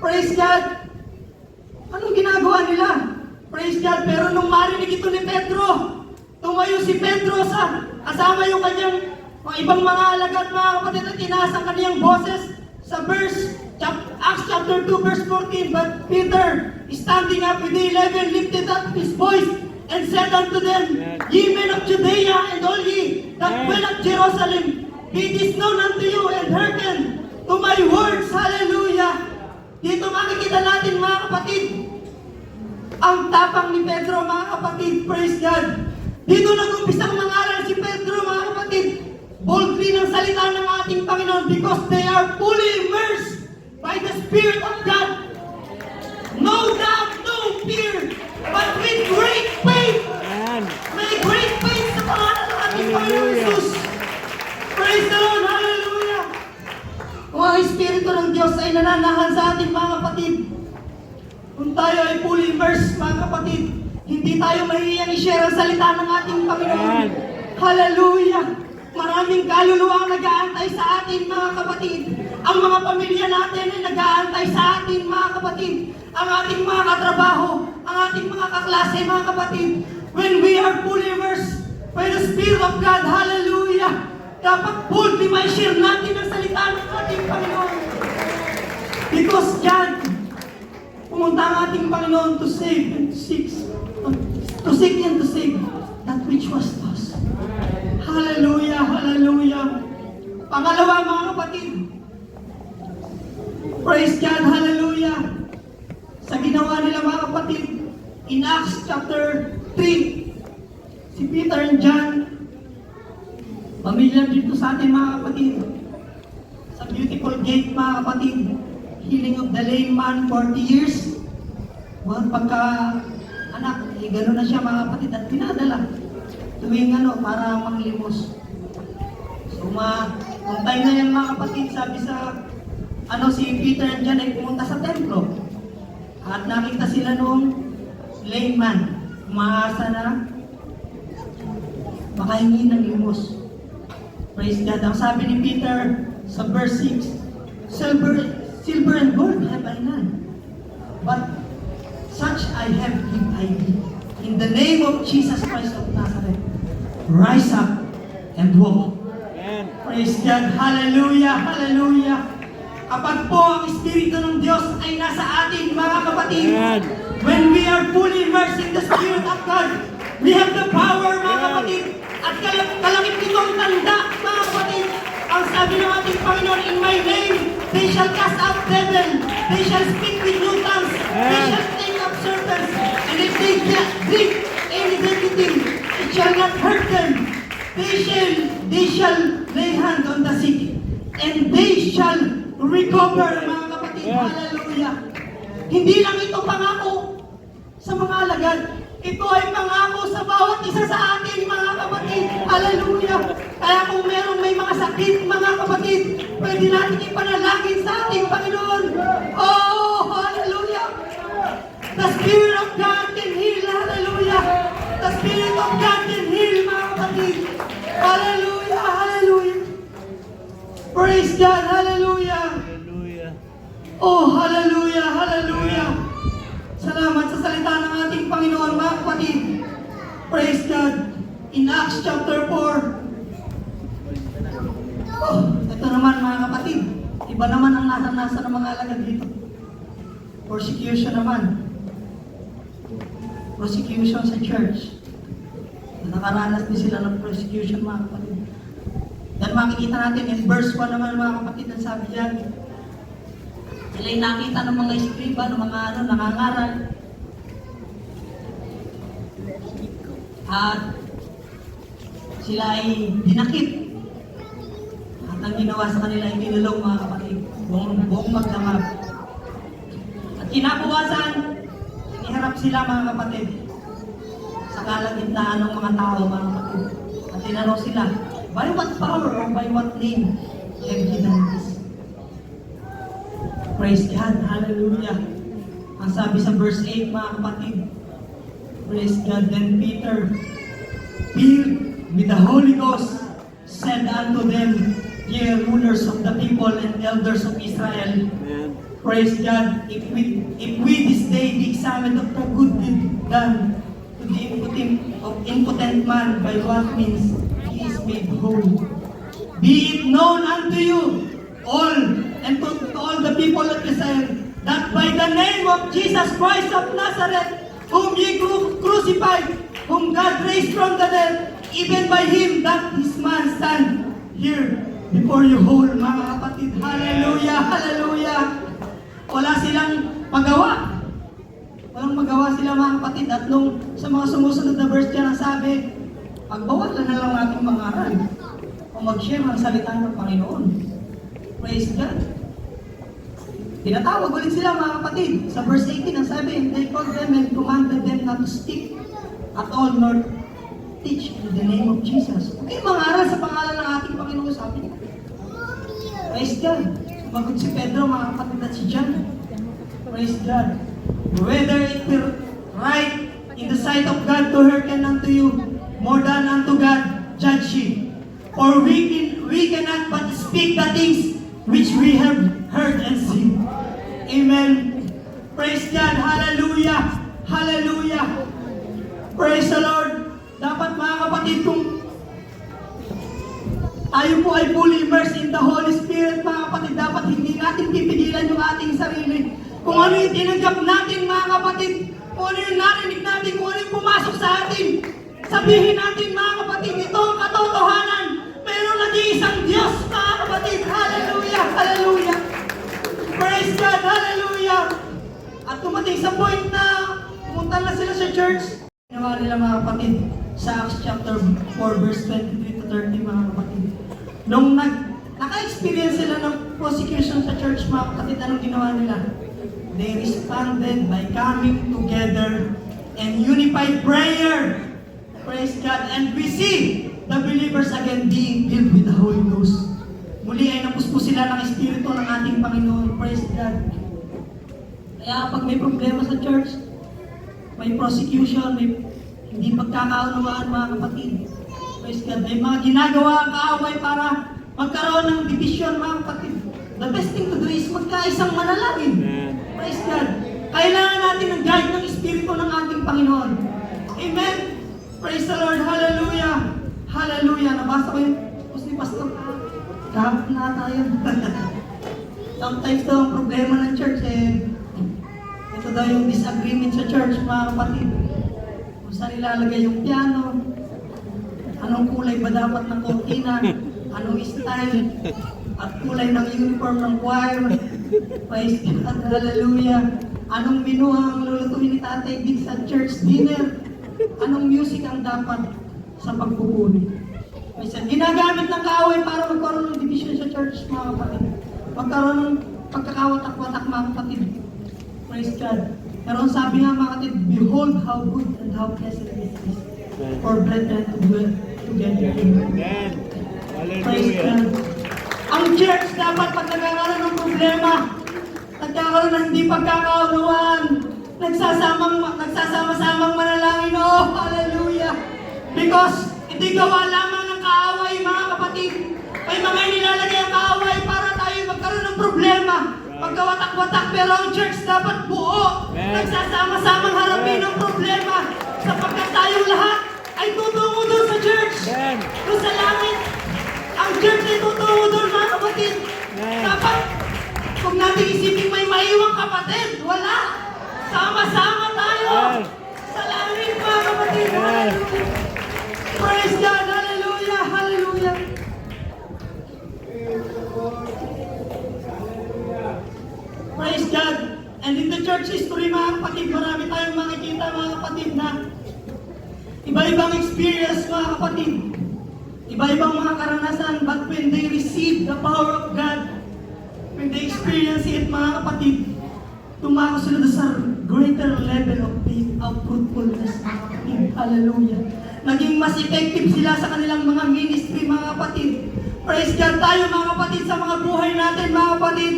[SPEAKER 1] Praise God! Anong ginagawa nila? Praise God! Pero nung marinig ito ni Pedro, tumayo si Pedro sa kasama yung kanyang mga ibang mga alagad, mga kapatid, at tinaas ang kanyang boses sa Acts chapter 2 verse 14. But Peter, standing up with the 11, lifted up his voice and said unto them, Ye men of Judea and all ye that dwell at Jerusalem, be this known unto you and hearken to my words. Hallelujah! Dito makikita natin, mga kapatid, ang tapang ni Pedro, mga kapatid. Praise God! Dito nag-umpisang mangaral si Pedro, mga kapatid, boldly ng salita ng ating Panginoon because they are fully immersed by the Spirit of God. No doubt, no fear, but with great faith.
[SPEAKER 2] Amen.
[SPEAKER 1] May great faith sa pangalan ng ating Panginoon Jesus. Praise the Lord! Hallelujah! Kung ang Espiritu ng Diyos ay nananahan sa ating mga kapatid, kung tayo ay fully immersed, mga kapatid, hindi tayo mahihiyang i-share ang salita ng ating Panginoon. Hallelujah! Maraming kaluluwa ang nag-aantay sa atin, mga kapatid. Ang mga pamilya natin ay nag-aantay sa atin, mga kapatid. Ang ating mga katrabaho, ang ating mga kaklase, mga kapatid. When we are fully immersed by the Spirit of God, hallelujah! Dapat boldly may share natin ang salita ng ating Panginoon. Because God, pumunta ang ating Panginoon to save and to seek and to save that which was lost. Hallelujah, hallelujah. Pangalawa, mga kapatid. Praise God, hallelujah. Sa ginawa nila, mga kapatid, in Acts chapter 3, si Peter and John, pamilyar dito sa atin, mga kapatid. Sa beautiful gate, mga kapatid, healing of the lame man, 40 years. Buwan pagka anak, gano'n na siya, mga kapatid, at pinadala. Tuwing para manglimos. So, nung time na yan, mga kapatid, sabi sa, si Peter and John ay pumunta sa templo. At nakita sila noong lame man, umaasa na makahingi ng limos. Praise God. Ang sabi ni Peter sa verse 6, Silver and gold have I none, but such I have give I thee. In the name of Jesus Christ of Nazareth, rise up and walk.
[SPEAKER 2] Amen.
[SPEAKER 1] Praise God. Hallelujah. Hallelujah. Kapag po ang Espiritu ng Diyos ay nasa atin, mga kapatid,
[SPEAKER 2] Amen.
[SPEAKER 1] when we are fully immersed in the Spirit of God, we have the power, mga kapatid, at kalakip nitong tanda, mga kapatid. Ang sabi ng ating Panginoon, in my name, they shall cast out devil, they shall speak with new tongues, they shall take up serpents, and if they drink any deadly thing, it shall not hurt them. They shall lay hand on the sick, and they shall recover, mga kapatid. Hallelujah. Hindi lang ito pangako sa mga alagad. Ito ay pangako sa bawat isa sa atin, mga kapatid. Hallelujah. Kaya kung may mga sakit, mga kapatid, pwede natin ipanalangin sa ating Panginoon. Oh, hallelujah. The Spirit of God can heal. Hallelujah. The Spirit of God can heal, mga kapatid. Hallelujah. Hallelujah. Praise God. Hallelujah.
[SPEAKER 2] Hallelujah.
[SPEAKER 1] Oh, hallelujah. Hallelujah. Salamat sa salita ng ating Panginoon, mga kapatid. Praise God. In Acts chapter 4. Oh, ito naman, mga kapatid. Iba naman ang nasa ng mga alagad dito. Persecution naman. persecution sa church. Nakaranas din sila ng persecution, mga kapatid. Yan makikita natin in verse 1 naman, mga kapatid, ang sabi diyan. Sila'y nakita ng mga iskriba, ng mga nangangaral. At sila ay dinakip. At ang ginawa sa kanila ay kinulong, mga kapatid. Buong magdamag. At kinabukasan, iniharap sila, mga kapatid, sa kalagitnaan ng mga tao, mga kapatid. At tinanong sila, by what power or by what name have you done this? Praise God, hallelujah. Ang sabi sa verse 8, mga kapatid, praise God. Then Peter, filled with the Holy Ghost, said unto them, ye rulers of the people and elders of Israel,
[SPEAKER 2] Amen.
[SPEAKER 1] praise God, if we this day be examined of the good deed done to the impotent man, by what means he is made whole. Be it known unto you all and to all the people of Israel, that by the name of Jesus Christ of Nazareth, whom ye crucified, whom God raised from the dead, even by him that this man stand here before you whole, mga kapatid. Hallelujah, hallelujah. Wala silang magawa. Walang magawa sila, mga kapatid. At nung sa mga sumusunod na verse dyan, ang sabi, pagbawalan na lang ating mangaral o mag-share ng salita ng Panginoon. Praise God. Tinatawag ulit sila, mga kapatid. Sa verse 18, ang sabi, they called them and commanded them not to speak at all, nor teach in the name of Jesus. Okay, mangaral sa pangalan ng ating Panginoon, sabi niya. Praise God. Sumagot si Pedro, mga kapatid, at si John. Praise God. Whether it were right in the sight of God to hearken unto you more than unto God, judge ye. For we cannot but speak the things which we have heard and seen. Amen. Praise God. Hallelujah. Hallelujah. Praise the Lord. Dapat, mga kapatid, kung tayo po ay fully immersed in the Holy Spirit, mga kapatid, dapat hindi natin pipigilan yung ating sarili. Kung ano yung tinanggap natin, mga kapatid, kung ano yung narinig natin, kung ano yung pumasok sa atin, sabihin natin, mga kapatid, ito ang katotohanan. Mayroong nag-iisang Diyos, mga kapatid. Hallelujah, hallelujah. Praise God, hallelujah. At tumating sa point na pumunta na sila sa church. Ginawa nila, mga kapatid, sa Acts chapter 4, verse 23 to 30, mga kapatid. Nung naka-experience sila ng persecution sa church, mga kapatid, anong ginawa nila? They responded by coming together and unified prayer. Praise God. And we see the believers again being filled with the Holy Ghost. Muli ay napuspos sila ng Espiritu ng ating Panginoon. Praise God. Kaya pag may problema sa church, may persecution, may hindi pagkakaunawaan, mga kapatid. Praise God. May mga ginagawa ang kaaway para magkaroon ng division, mga kapatid. The best thing to do is magkaisang manalangin. Praise God. Kailangan natin ng guide ng Espiritu ng ating Panginoon. Amen. Praise the Lord. Hallelujah. Hallelujah. Nabasa ko yung post ni Pastor. Kahapon na tayo. Sometimes daw ang problema ng church ito daw yung disagreement sa church, mga kapatid. Kung saan ilalagay yung piano, anong kulay ba dapat ng kortina, anong style, at kulay ng uniform ng choir. Praise God, hallelujah. Anong menu ang lulutuin ni Tatay Big sa church dinner? Anong music ang dapat sa pagpupuli? Praise God. Ginagamit ng kaaway para magkaroon ng division sa church, mga kapatid. Magkaroon ng pagkakawatak-watak, mga kapatid. Praise God. Pero ang sabi nga, mga kapatid, behold how good and how pleasant it is for brethren to dwell together.
[SPEAKER 2] Amen.
[SPEAKER 1] Praise God. Ang church dapat pag nagkakaroon ng problema, nagkakaroon ng hindi pagkakaunawaan, nagsasama-samang manalangin. Oh, hallelujah! Because hindi gawa lamang ng kaaway, mga kapatid. May mga nilalagay ang kaaway para tayo magkaroon ng problema, magkawatak-watak, pero ang church dapat buo, nagsasama-samang harapin ang problema, sapagkat tayong lahat ay tutungo doon sa church, doon sa langit. Ang church ay tutungo doon, mga kapatid. Dapat, kung natin isipin may maiwang kapatid, wala. Sama-sama tayo. sa langit, mga kapatid. Hallelujah. Praise God. Hallelujah. Hallelujah. Praise God. And in the church history, mga kapatid, marami tayong makikita, mga kapatid, na iba-ibang experience, mga kapatid. Iba-ibang mga karanasan, but when they receive the power of God, when they experience it, mga kapatid, tumako sila sa greater level of faith, of fruitfulness, mga kapatid. Hallelujah. Naging mas effective sila sa kanilang mga ministry, mga kapatid. Praise God tayo, mga kapatid, sa mga buhay natin, mga kapatid.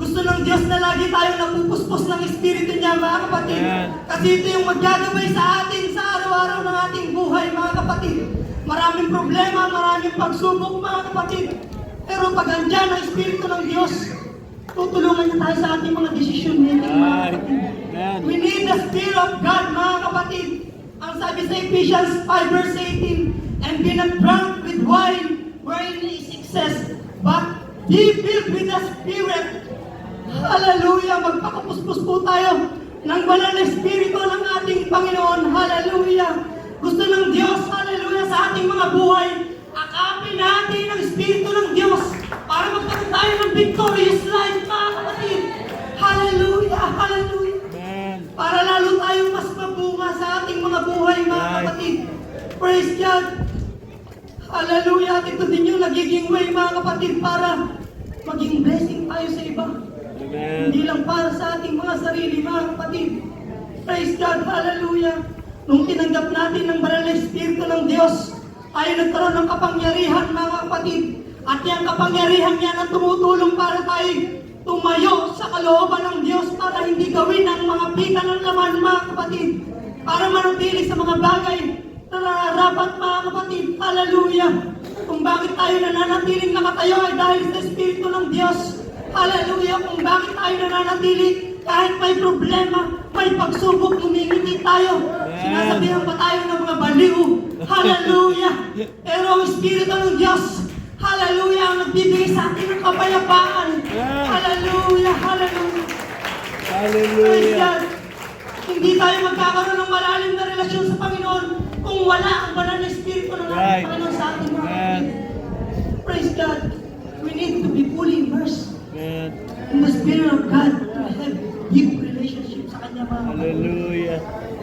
[SPEAKER 1] Gusto ng Diyos na lagi tayong napupuspos ng Espiritu niya, mga kapatid. Kasi ito yung maggagabay sa atin sa araw-araw ng ating buhay, mga kapatid. Maraming problema, maraming pagsubok, mga kapatid. Pero pag andyan ang Espiritu ng Diyos, tutulungan niya tayo sa ating mga decision making, mga kapatid. We need the Spirit of God, mga kapatid. Ang sabi sa Ephesians 5 verse 18, and be not drunk with wine, wherein is excess, but be filled with the Spirit. Hallelujah! Magpakapuspos po tayo ng banal na Espiritu ng ating Panginoon. Hallelujah! Gusto ng Diyos, hallelujah, sa ating mga buhay, akapin natin ang Espiritu ng Diyos para magkaroon tayo ng victorious life, mga kapatid. Hallelujah! Hallelujah! Para lalo tayong mas mabunga sa ating mga buhay, mga kapatid. Praise God! Hallelujah! Ito din yung nagiging way, mga kapatid, para maging blessing tayo sa iba. Hindi lang para sa ating mga sarili, mga kapatid. Praise God! Hallelujah! Nung tinanggap natin ng banal na Espiritu ng Diyos, tayo nagkaroon ng kapangyarihan, mga kapatid. At yung kapangyarihan niya na tumutulong para tayo tumayo sa kalooban ng Diyos para hindi gawin ang mga pita ng laman, mga kapatid. Para manatili sa mga bagay na nararapat, mga kapatid. Hallelujah! Kung bakit tayo nananatiling nakatayo ay dahil sa Espiritu ng Diyos. Hallelujah! Kung bakit tayo nananatili kahit may problema, may pagsubok, humingiti tayo. Sinasabihan pa tayo ng mga baliw. Hallelujah! Pero ang Espiritu ng Diyos, hallelujah, ang nagbibigay sa atin ng kapayapaan. Hallelujah! Hallelujah! Praise God! Hindi tayo magkakaroon ng malalim na relasyon sa Panginoon kung wala ang banal na Espiritu ng ating Panginoon sa ating mga kapatid. Praise God! We need to be fully immersed in the Spirit of God to have deep relationship sa Kanya, mga kapatid.
[SPEAKER 2] Hallelujah.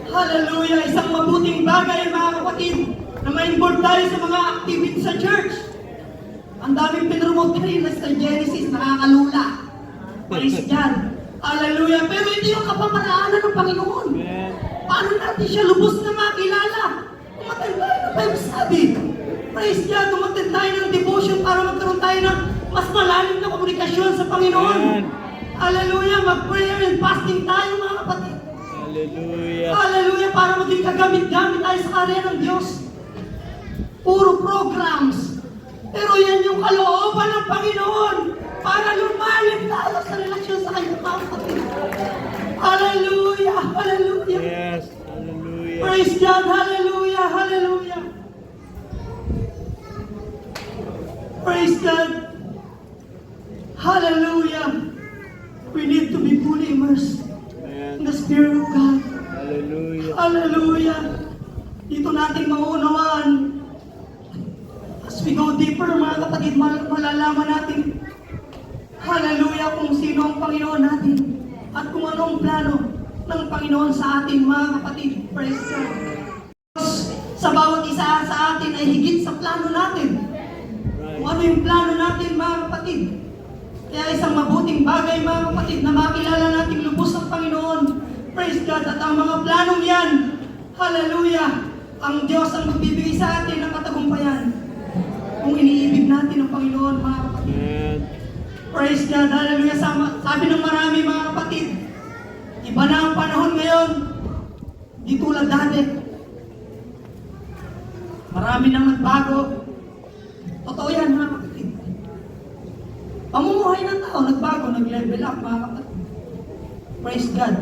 [SPEAKER 1] Hallelujah! Isang mabuting bagay, mga kapatid, na ma-involve tayo sa mga activities sa church. Ang daming pinromote kanina sa Genesis, nakakalula. Praise God! Hallelujah! Pero ito yung kapamaraanan ng Panginoon. Paano natin siya lubos na makilala? Umattend tayo ng Bible study. Praise God! Umattend tayo ng devotion para magkaroon tayo ng mas malalim na komunikasyon sa Panginoon. Hallelujah! Mag-prayer and fasting tayo, mga kapatid.
[SPEAKER 2] Hallelujah.
[SPEAKER 1] Hallelujah! Para maging kagamit-gamit tayo sa karya ng Diyos. Puro programs. Pero yan yung kalooban ng Panginoon para lumalim tayo sa relasyon sa Kanya, mga kapatid. Hallelujah! Hallelujah!
[SPEAKER 2] Yes. Hallelujah.
[SPEAKER 1] Praise God! Hallelujah! Hallelujah! Praise God! Hallelujah! We need to be fully immersed in the Spirit of God.
[SPEAKER 2] Hallelujah.
[SPEAKER 1] Hallelujah! Dito natin mauunawaan. As we go deeper, mga kapatid, malalaman natin, hallelujah, kung sino ang Panginoon natin at kung ano ang plano ng Panginoon sa atin, mga kapatid. Praise God. Sa bawat isa sa atin ay higit sa plano natin. Kung ano yung plano natin, mga kapatid. Kaya isang mabuting bagay, mga kapatid, na makilala natin lubos ang Panginoon. Praise God. At ang mga planong yan, hallelujah, ang Diyos ang magbibigay sa atin ng katagumpayan kung iniibig natin ang Panginoon, mga kapatid. Praise God. Hallelujah. Sabi ng marami, mga kapatid, iba na ang panahon ngayon. Di tulad dati. Marami nang nagbago. Totoo yan, mga kapatid. Pamumuhay ng tao, nagbago, nag-level up, mga kapatid. Praise God.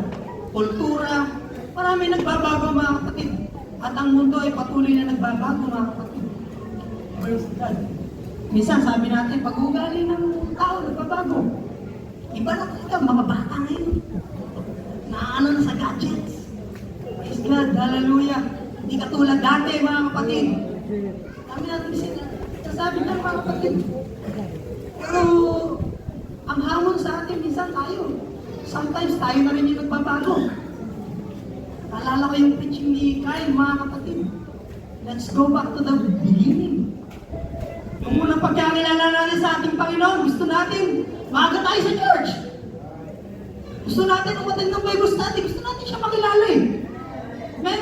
[SPEAKER 1] Kultura, marami nagbabago, mga kapatid. At ang mundo ay patuloy na nagbabago, mga kapatid. Praise God. Minsan sabi natin, pag-ugali ng tao, nagbabago. Iba na talaga, mga bata ngayon. Naano na sa gadgets. Praise God, hallelujah. Hindi katulad dati mga kapatid. Kami natin sasabi ng mga kapatid. Pero ang hamon sa atin minsan tayo. Sometimes tayo na rin yung nagbabago. Naalala ko yung preaching ni Kyle mga kapatid. Let's go back to the beginning. Kung unang pagkakilala natin sa ating Panginoon, gusto natin maaga tayo sa church. Gusto natin umattend ng Bible study. Gusto natin siya makilala eh. Amen?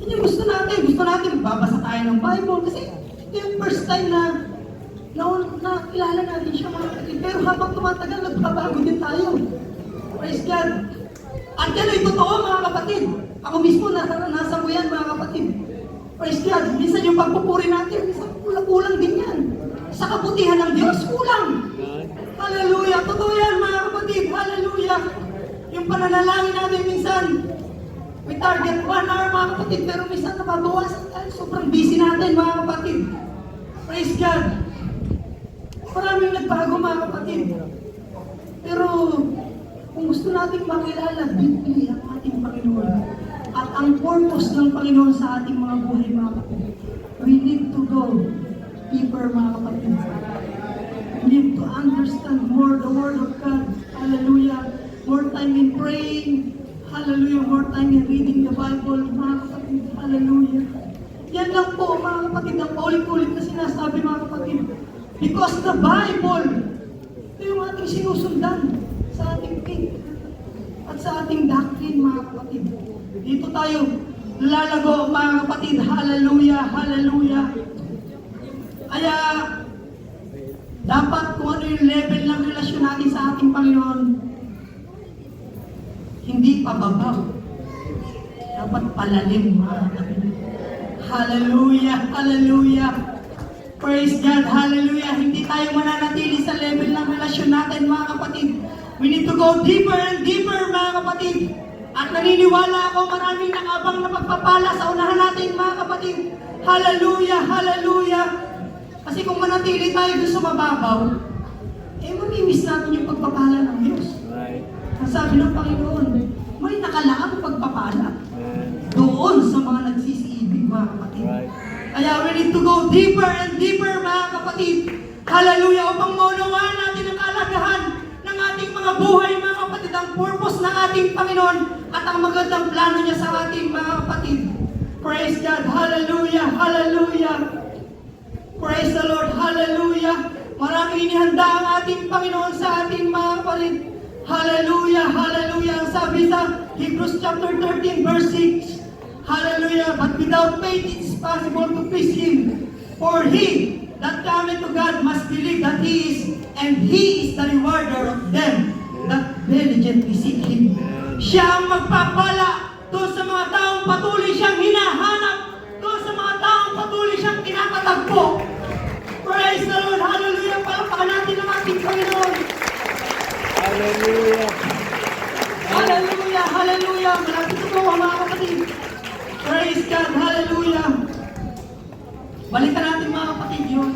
[SPEAKER 1] Yun yung gusto natin. Gusto natin babasa tayo ng Bible. Kasi ito yung first time na kilala natin siya mga kapatid. Pero habang tumatagal, nagbabago din tayo. Praise God. At yan ay totoo mga kapatid. Ako mismo nasa mo yan mga kapatid. Praise God. Minsan yung pagpupuri natin, minsan kulang din yan. Sa kabutihan ng Diyos, kulang. Hallelujah. Totoo yan mga kapatid. Hallelujah. Yung pananalangin natin minsan, may target 1 hour mga kapatid, pero minsan nababawasan tayo. Sobrang busy natin mga kapatid. Praise God. Maraming nagbago mga kapatid. Pero kung gusto nating makilala deeply ang ating Panginoon at ang purpose ng Panginoon sa ating mga buhay mga kapatid, we need to go deeper mga kapatid. We need to understand more the Word of God. Hallelujah. More time in praying. Hallelujah. More time in reading the Bible. Mga kapatid. Hallelujah. Yan lang po mga kapatid. Ang paulit-ulit na sinasabi mga kapatid. Because the Bible, ito yung ating sinusundan sa ating faith at sa ating doctrine mga kapatid. Dito tayo lalago mga kapatid. Hallelujah. Hallelujah. Kaya dapat kung ano yung level ng relasyon natin sa ating Panginoon, hindi pababaw. Dapat palalim mga kapatid. Hallelujah. Hallelujah. Praise God. Hallelujah. Hindi tayo mananatili sa level ng relasyon natin mga kapatid. We need to go deeper and deeper mga kapatid. At naniniwala ako maraming nakabang na pagpapala sa unahan natin mga kapatid. Hallelujah. Hallelujah. Kasi kung manatili tayo doon sa mababaw, mamimiss natin yung pagpapala ng Diyos. Ang sabi ng Panginoon, may nakalaang pagpapala doon sa mga nagsisiibig mga kapatid. Kaya we need to go deeper and deeper mga kapatid. Hallelujah. Upang maunawaan natin ang kalagahan ng ating mga buhay mga kapatid, ang purpose ng ating Panginoon at ang magandang plano niya sa ating mga kapatid. Praise God. Hallelujah. Hallelujah. Praise the Lord. Hallelujah. Maraming inihanda ang ating Panginoon sa ating mga kapatid. Hallelujah. Hallelujah. Ang sabi sa Hebrews chapter 13 verse 6. Hallelujah. But without faith it is possible to please Him. For he that cometh to God must believe that He is, and He is the rewarder of them that diligently seek Him. Siya ang magpapala doon sa mga taong patuloy siyang hinahanap, doon sa mga taong patuloy siyang tinatagpo. Praise the Lord. Hallelujah. Palakpakan natin ang ating Panginoon.
[SPEAKER 2] Hallelujah.
[SPEAKER 1] Hallelujah. Hallelujah. Malapit ito mga kapatid. Praise God. Hallelujah. Balikan natin mga kapatid yun.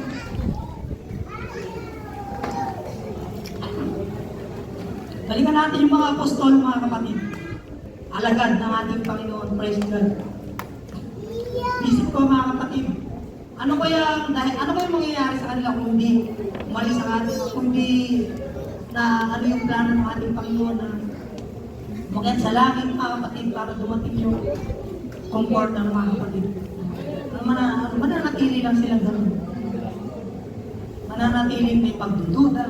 [SPEAKER 1] Balikan natin yung mga apostol mga kapatid. Alagad ng ating Panginoon. Praise God. Isip ko mga kapatid, ano kaya mangyayari sa kanila kung hindi umalis ang atin, kung hindi na ano yung plano ng ating Panginoon na umakyat sa langit mga kapatid para dumating yung comfort ng mga kapatid. Mananatili lang sila gano'n. Mananatiling may pagdududa,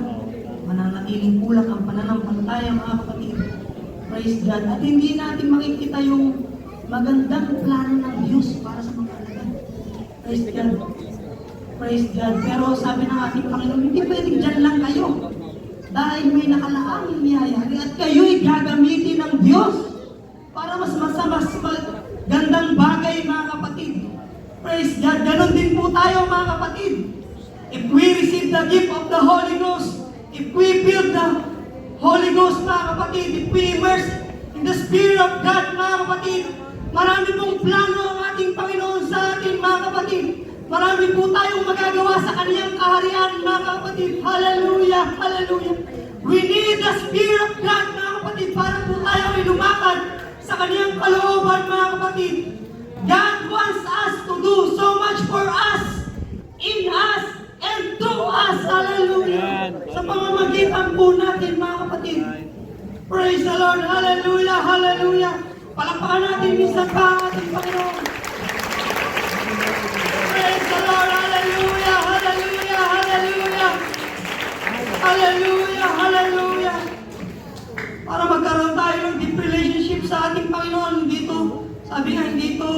[SPEAKER 1] mananatiling kulang ang pananampalataya mga kapatid. Praise God. At hindi natin makikita yung magandang plano ng Diyos para sa mga alagad. Praise God. Praise God. Pero sabi ng ating Panginoon, hindi pwedeng dyan lang kayo. Dahil may nakalaang nangyayari at kayo'y gagamitin ng Diyos para mas gandang bagay mga kapatid. Praise God. Ganon din po tayo mga kapatid. If we receive the gift of the Holy Ghost, if we feel the Holy Ghost mga kapatid, if we immerse in the Spirit of God mga kapatid, marami pong plano ang ating Panginoon sa atin mga kapatid. Marami po tayong magagawa sa Kaniyang kaharian mga kapatid. Hallelujah! Hallelujah! We need the Spirit of God mga kapatid para po tayo ay lumakad sa kaniyang kalooban, mga kapatid. God wants us to do so much for us, in us, and through us. Hallelujah. Sa pamamagitan po natin, mga kapatid. Praise the Lord. Hallelujah. Hallelujah. Palakpakan natin minsan pa ang ating Panginoon. Praise the Lord. Hallelujah. Hallelujah. Hallelujah. Hallelujah. Hallelujah. Para magkaroon tayo ng deep relationship sa ating Panginoon. Hindi ito, sabi nga, hindi ito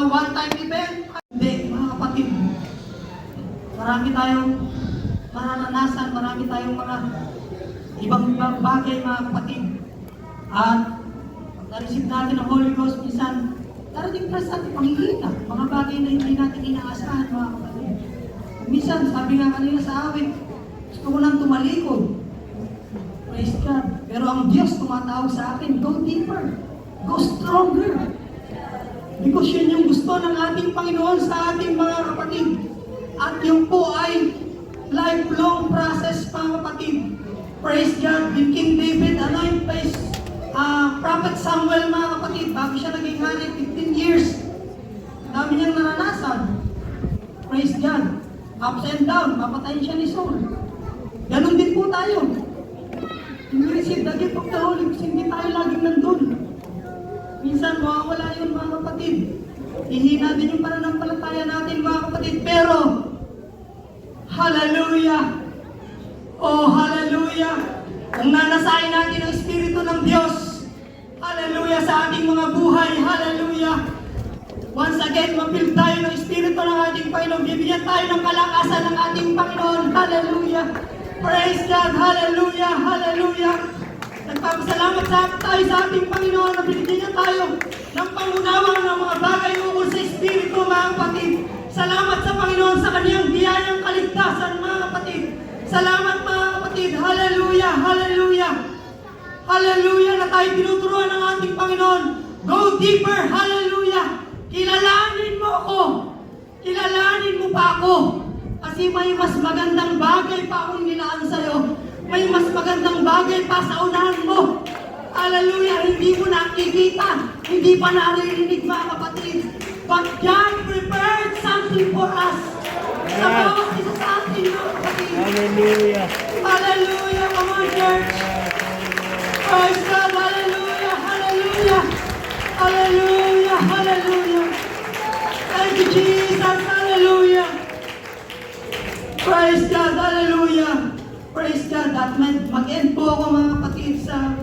[SPEAKER 1] one-time event. Hindi, mga kapatid. Marami tayong mararanasan, marami tayong mga ibang bagay, mga kapatid. At pag na-receive natin ang Holy Ghost, minsan, darating pa sa ating panghihina, mga bagay na hindi natin inaasahan, mga kapatid. Minsan, sabi nga kanina sa awit, gusto ko lang tumalikod. Praise God. Pero ang Diyos tumatawag sa akin, go deeper, go stronger. Because yun yung gusto ng ating Panginoon sa ating mga kapatid. At yung po ay lifelong process, mga kapatid. Praise God. Yung King David, anoint by Prophet Samuel, mga kapatid, bago siya naging hari, 15 years. Dami niyang naranasan. Praise God. Ups and down, mapatayin siya ni Saul. Ganon din po tayo. Hindi receive the gift of the Holy Ghost, hindi tayo laging nandun. Minsan, mawawala yun, mga kapatid. Ihina din yung pananampalataya natin, mga kapatid. Pero, hallelujah! Oh, hallelujah! Kung nanasain natin ang Espiritu ng Diyos, hallelujah, sa ating mga buhay, hallelujah! Once again, mapil tayo ng Espiritu ng ating Panginoon. Bibigyan tayo ng kalakasan ng ating Panginoon, hallelujah! Praise God, hallelujah, hallelujah! Nagpapasalamat tayo sa ating Panginoon na binigyan niya tayo ng pangunawa ng mga bagay ukol sa Espiritu, mga kapatid. Salamat sa Panginoon sa kaniyang biyayang kaligtasan, mga kapatid. Salamat, mga kapatid. Hallelujah, hallelujah. Hallelujah na tayo tinuturuan ng ating Panginoon. Go deeper, hallelujah. Kilalanin mo ako. Kilalanin mo pa ako. Kasi may mas magandang bagay pa akong nilaan sa'yo. May mas magandang bagay pa sa unahan mo. Hallelujah, hindi mo nakikita, hindi pa naririnig, mga kapatid. But God prepared something for us. Sa bawat isa sa atin, mga kapatid.
[SPEAKER 2] Hallelujah.
[SPEAKER 1] Hallelujah, come on, church. Praise God, hallelujah, hallelujah. Hallelujah, hallelujah. Thank you, Jesus, hallelujah. Praise God, hallelujah. Praise God. At mag-end po ako, mga kapatid, sa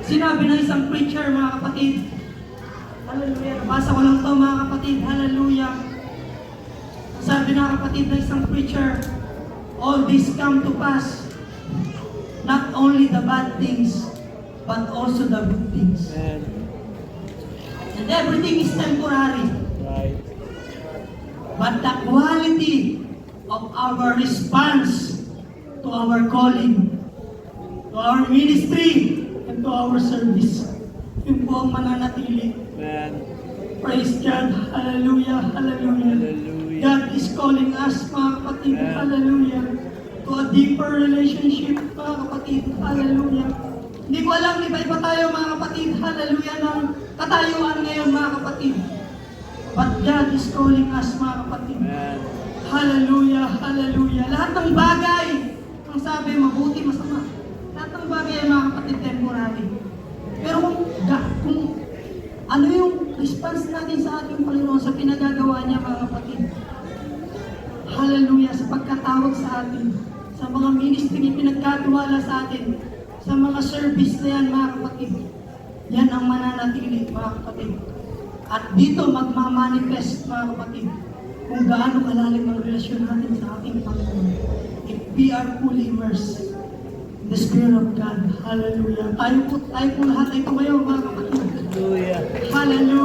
[SPEAKER 1] sinabi ng isang preacher, mga kapatid. Hallelujah. Nabasa ko lang to, mga kapatid. Hallelujah. Sabi ng kapatid ng isang preacher, all this come to pass, not only the bad things, but also the good things.
[SPEAKER 2] Amen.
[SPEAKER 1] And everything is temporary.
[SPEAKER 2] Right.
[SPEAKER 1] But the quality of our response to our calling, to our ministry, and to our service, yun po ang mananatili.
[SPEAKER 2] Amen.
[SPEAKER 1] Praise God. Hallelujah. Hallelujah.
[SPEAKER 2] Hallelujah.
[SPEAKER 1] God is calling us, mga kapatid.
[SPEAKER 2] Amen.
[SPEAKER 1] Hallelujah. To a deeper relationship, mga kapatid. Hallelujah. Hindi ko alam, iba-iba tayo, mga kapatid. Hallelujah. Ng katayuan ngayon, mga kapatid. But God is calling us, mga kapatid.
[SPEAKER 2] Amen.
[SPEAKER 1] Hallelujah, hallelujah. Lahat ng bagay, ang sabi, mabuti, masama. Lahat ng bagay ay, mga kapatid, temporary. Pero kung ano yung response natin sa ating Panginoon sa pinagagawa niya, mga kapatid. Hallelujah, sa pagkatawag sa atin, sa mga ministry na pinagkatiwala sa atin, sa mga service na yan, mga kapatid. Yan ang mananatili, mga kapatid. At dito magmamanifest, mga kapatid, kung gaano kalalim ang relasyon natin sa ating Panginoon. If we are fully immersed in the Spirit of God. Hallelujah. Tayo po lahat ito ngayon, mga kapatid.
[SPEAKER 2] Hallelujah.
[SPEAKER 1] Hallelujah.